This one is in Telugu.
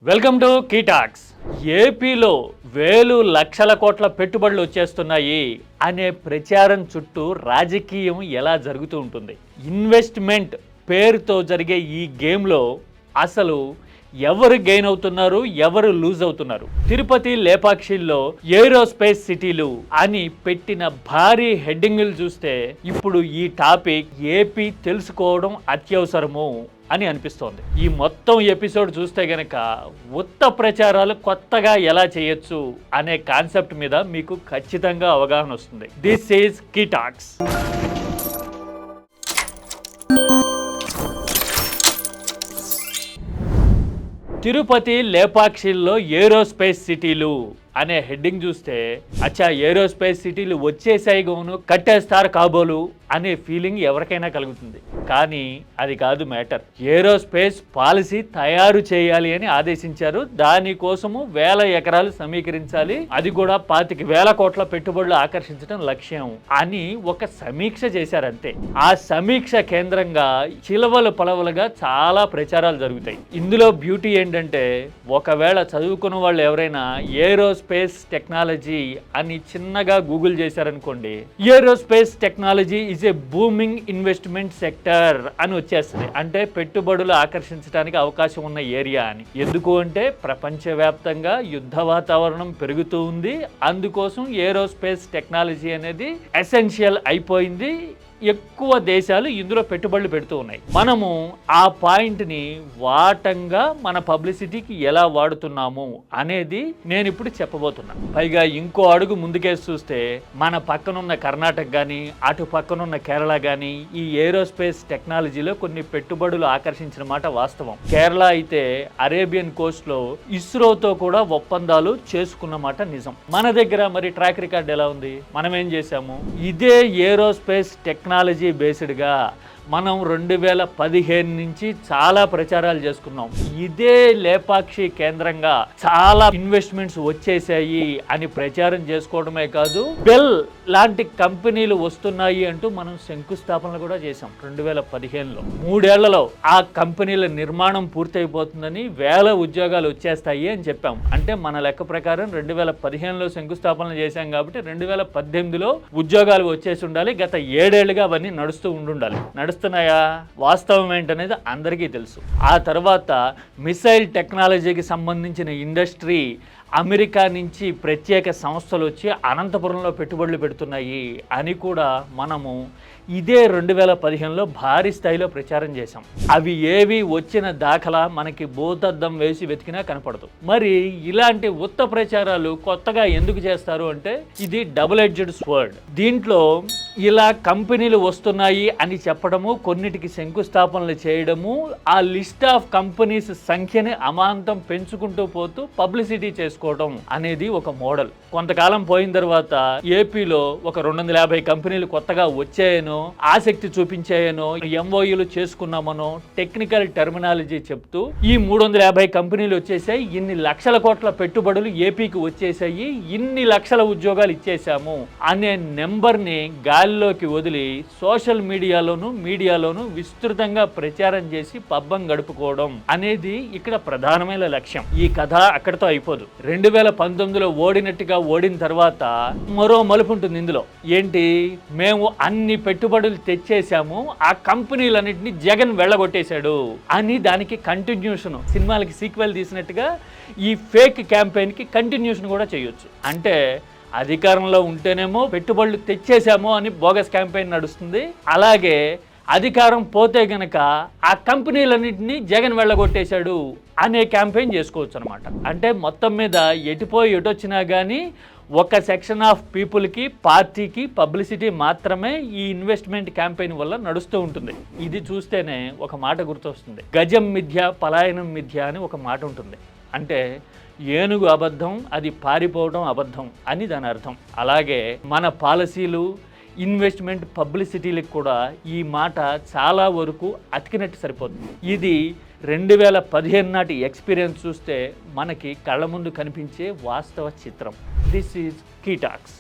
Welcome to కీటాక్స్. ఏపీలో వేలు లక్షల కోట్ల పెట్టుబడులు వచ్చేస్తున్నాయి అనే ప్రచారం చుట్టూ రాజకీయం ఎలా జరుగుతూ ఉంటుంది. ఇన్వెస్ట్మెంట్ పేరుతో జరిగే ఈ గేమ్లో అసలు ఎవరు గెయిన్ అవుతున్నారు, ఎవరు లూజ్ అవుతున్నారు? తిరుపతి లేపాక్షిల్లో ఏరోస్పేస్ సిటీలు అని పెట్టిన భారీ హెడ్డింగ్లు చూస్తే ఇప్పుడు ఈ టాపిక్ ఏపీ తెలుసుకోవడం అత్యవసరము అని అనిపిస్తోంది. ఈ మొత్తం ఎపిసోడ్ చూస్తే గనక ఉత్త ప్రచారాలు కొత్తగా ఎలా చేయొచ్చు అనే కాన్సెప్ట్ మీద మీకు ఖచ్చితంగా అవగాహన వస్తుంది. This is Keytalks. తిరుపతి లేపాక్షిల్లో ఏరోస్పేస్ సిటీలు అనే హెడ్డింగ్ చూస్తే అచ్చా ఏరోస్పేస్ సిటీలు వచ్చేసాయి గోను కట్టేస్తారు కాబోలు అనే ఫీలింగ్ ఎవరికైనా కలుగుతుంది. కానీ అది కాదు మ్యాటర్. ఏరోస్పేస్ పాలసీ తయారు చేయాలి అని ఆదేశించారు. దానికోసము 1000 ఎకరాలు సమీకరించాలి, అది కూడా 25,000 కోట్ల పెట్టుబడులు ఆకర్షించడం లక్ష్యం అని ఒక సమీక్ష చేశారంతే. ఆ సమీక్ష కేంద్రంగా చిలవలు పలవలుగా చాలా ప్రచారాలు జరుగుతాయి. ఇందులో బ్యూటీ ఏంటంటే, ఒకవేళ చదువుకున్న వాళ్ళు ఎవరైనా ఏరోస్పేస్ టెక్నాలజీ అని చిన్నగా గూగుల్ చేశారనుకోండి, aerospace technology is a booming investment sector అని వచ్చేస్తుంది. అంటే పెట్టుబడులు ఆకర్షించడానికి అవకాశం ఉన్న ఏరియా అని. ఎందుకు అంటే ప్రపంచవ్యాప్తంగా యుద్ధ వాతావరణం పెరుగుతూ ఉంది. అందుకోసం ఏరోస్పేస్ టెక్నాలజీ అనేది ఎసెన్షియల్ అయిపోయింది. ఎక్కువ దేశాలు ఇందులో పెట్టుబడులు పెడుతూ ఉన్నాయి. మనము ఆ పాయింట్ని వాటంగా మన పబ్లిసిటీకి ఎలా వాడుతున్నాము అనేది నేను ఇప్పుడు చెప్పబోతున్నాను. పైగా ఇంకో అడుగు ముందుకేసి చూస్తే మన పక్కనున్న కర్ణాటక కానీ అటు పక్కనున్న కేరళ కానీ ఈ ఏరోస్పేస్ టెక్నాలజీలో కొన్ని పెట్టుబడులు ఆకర్షించిన మాట వాస్తవం. కేరళ అయితే అరేబియన్ కోస్ట్లో ఇస్రోతో కూడా ఒప్పందాలు చేసుకున్న మాట నిజం. మన దగ్గర మరి ట్రాక్ రికార్డ్ ఎలా ఉంది? మనం ఏం చేశాము? ఇదే ఏరోస్పేస్ టెక్నాలజీ బేస్డ్గా మనం 2015 నుంచి చాలా ప్రచారాలు చేసుకున్నాం. ఇదే లేపాక్షి కేంద్రంగా చాలా ఇన్వెస్ట్మెంట్స్ వచ్చేసాయి అని ప్రచారం చేసుకోవడమే కాదు, బెల్ లాంటి కంపెనీలు వస్తున్నాయి అంటూ మనం శంకుస్థాపనలు కూడా చేసాం 2015లో. 3 ఏళ్లలో ఆ కంపెనీల నిర్మాణం పూర్తయిపోతుందని 1000 ఉద్యోగాలు వచ్చేస్తాయి అని చెప్పాం. అంటే మన లెక్క ప్రకారం 2015లో శంకుస్థాపనలు చేశాం కాబట్టి 2018లో ఉద్యోగాలు వచ్చేసి ఉండాలి. గత 7 ఏళ్లుగా అవన్నీ నడుస్తూ ఉండాలి. నడుస్తున్నాయా? వాస్తవం ఏంటనేది అందరికీ తెలుసు. ఆ తర్వాత మిసైల్ టెక్నాలజీకి సంబంధించిన ఇండస్ట్రీ అమెరికా నుంచి ప్రత్యేక సంస్థలు వచ్చి అనంతపురంలో పెట్టుబడులు పెడుతున్నాయి అని కూడా మనము ఇదే 2015లో భారీ స్థాయిలో ప్రచారం చేశాం. అవి ఏవి వచ్చిన దాఖలా మనకి భూతద్దం వేసి వెతికినా కనపడదు. మరి ఇలాంటి ఉత్త ప్రచారాలు కొత్తగా ఎందుకు చేస్తారు అంటే, ఇది డబుల్ ఎడ్జ్డ్ స్వర్డ్. దీంట్లో ఇలా కంపెనీలు వస్తున్నాయి అని చెప్పడము, కొన్నిటికి శంకుస్థాపనలు చేయడము, ఆ లిస్ట్ ఆఫ్ కంపెనీస్ సంఖ్యని అమాంతం పెంచుకుంటూ పోతూ పబ్లిసిటీ చేసుకోవడం అనేది ఒక మోడల్. కొంతకాలం పోయిన తర్వాత ఏపీలో ఒక 250 కంపెనీలు కొత్తగా వచ్చాయనో, ఆసక్తి చూపించాయనో, ఎంఓయూలు చేసుకున్నామనో టెక్నికల్ టెర్మినాలజీ చెప్తూ ఈ 350 కంపెనీలు వచ్చేసాయి, ఇన్ని లక్షల కోట్ల పెట్టుబడులు ఏపీకి వచ్చేసాయి, ఇన్ని లక్షల ఉద్యోగాలు ఇచ్చేసాము అనే నెంబర్ని గాలిలోకి వదిలి సోషల్ మీడియాలోను విస్తృతంగా ప్రచారం చేసి పబ్బం గడుపుకోవడం అనేది ఇక్కడ ప్రధానమైన లక్ష్యం. ఈ కథ అక్కడితో అయిపోదు. 2019లో ఓడిన తర్వాత మరో మలుపు ఉంటుంది ఇందులో. ఏంటి? మేము అన్ని పెట్టుబడులు తెచ్చేసాము, ఆ కంపెనీలన్నింటినీ జగన్ వెళ్ళగొట్టేశాడు అని దానికి కంటిన్యూషన్, సినిమాలకి సీక్వెల్ తీసినట్టుగా ఈ ఫేక్ క్యాంపెయిన్కి కంటిన్యూషన్ కూడా చేయొచ్చు. అంటే అధికారంలో ఉంటేనేమో పెట్టుబడులు తెచ్చేసాము అని బోగస్ క్యాంపెయిన్ నడుస్తుంది, అలాగే అధికారం పోతే గనక ఆ కంపెనీలన్నింటినీ జగన్ వెళ్ళగొట్టేశాడు అనే క్యాంపెయిన్ చేసుకోవచ్చు అనమాట. అంటే మొత్తం మీద ఎటొచ్చినా కానీ ఒక సెక్షన్ ఆఫ్ పీపుల్కి, పార్టీకి పబ్లిసిటీ మాత్రమే ఈ ఇన్వెస్ట్మెంట్ క్యాంపెయిన్ వల్ల నడుస్తూ ఉంటుంది. ఇది చూస్తేనే ఒక మాట గుర్తొస్తుంది. గజం మిథ్య, పలాయనం మిథ్య అని ఒక మాట ఉంటుంది. అంటే ఏనుగు అబద్ధం, అది పారిపోవడం అబద్ధం అని దాని అర్థం. అలాగే మన పాలసీలు, ఇన్వెస్ట్మెంట్ పబ్లిసిటీలకు కూడా ఈ మాట చాలా వరకు అతికినట్టు సరిపోతుంది. ఇది 2015 నాటి ఎక్స్పీరియన్స్ చూస్తే మనకి కళ్ళ ముందు కనిపించే వాస్తవ చిత్రం. This is కీటాక్స్.